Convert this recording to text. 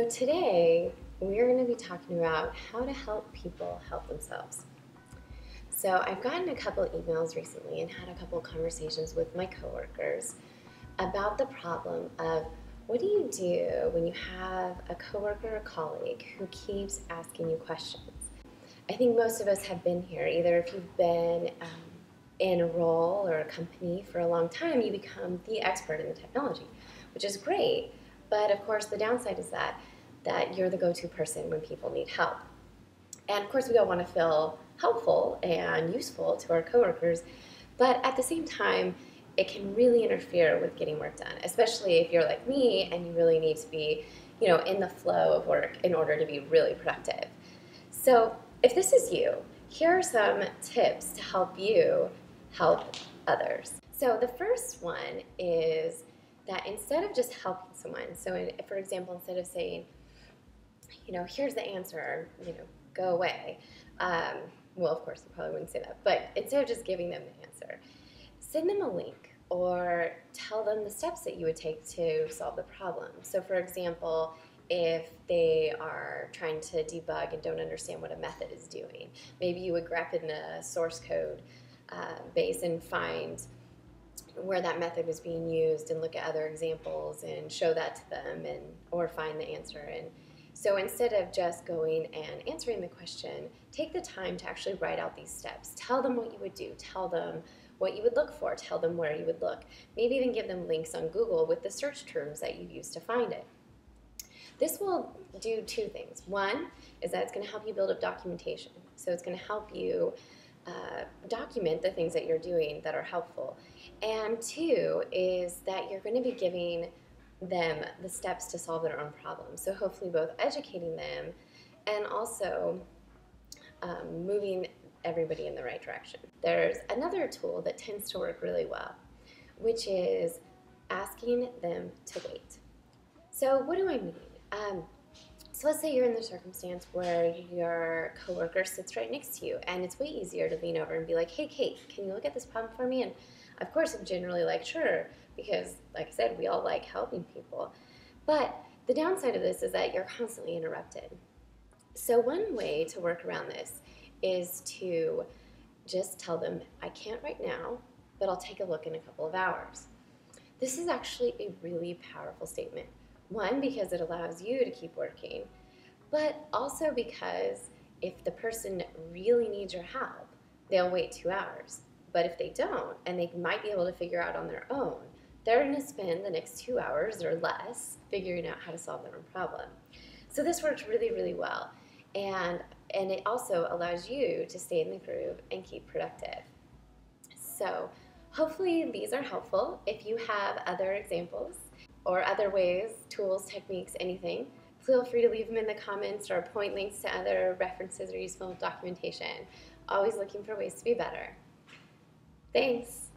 So today we're going to be talking about how to help people help themselves. So I've gotten a couple emails recently and had a couple conversations with my coworkers about the problem of what do you do when you have a coworker or colleague who keeps asking you questions. I think most of us have been here, either if you've been in a role or a company for a long time, you become the expert in the technology, which is great. But of course, the downside is that you're the go-to person when people need help. And of course, we all want to feel helpful and useful to our coworkers, but at the same time, it can really interfere with getting work done, especially if you're like me and you really need to be, in the flow of work in order to be really productive. So if this is you, here are some tips to help you help others. So the first one is that instead of just helping someone, so for example, instead of saying, here's the answer, go away. Well, of course, you probably wouldn't say that, but instead of just giving them the answer, send them a link or tell them the steps that you would take to solve the problem. So for example, if they are trying to debug and don't understand what a method is doing, maybe you would grab in the source code base and find where that method was being used and look at other examples and show that to them or find the answer. And so instead of just going and answering the question, take the time to actually write out these steps. Tell them what you would do. Tell them what you would look for. Tell them where you would look. Maybe even give them links on Google with the search terms that you use to find it. This will do two things. One is that it's going to help you build up documentation. So it's going to help you document the things that you're doing that are helpful. And two is that you're going to be giving them the steps to solve their own problems. So hopefully both educating them and also moving everybody in the right direction. There's another tool that tends to work really well, which is asking them to wait. So what do I mean? So let's say you're in the circumstance where your coworker sits right next to you, and it's way easier to lean over and be like, hey, Kate, can you look at this problem for me? And of course, I'm generally like, sure, because like I said, we all like helping people. But the downside of this is that you're constantly interrupted. So one way to work around this is to just tell them, I can't right now, but I'll take a look in a couple of hours. This is actually a really powerful statement. One, because it allows you to keep working, but also because if the person really needs your help, they'll wait 2 hours. But if they don't, and they might be able to figure out on their own, they're going to spend the next 2 hours or less figuring out how to solve their own problem. So this works really, really well. And it also allows you to stay in the groove and keep productive. So hopefully these are helpful. If you have other examples or other ways, tools, techniques, anything, feel free to leave them in the comments or point links to other references or useful documentation. Always looking for ways to be better. Thanks.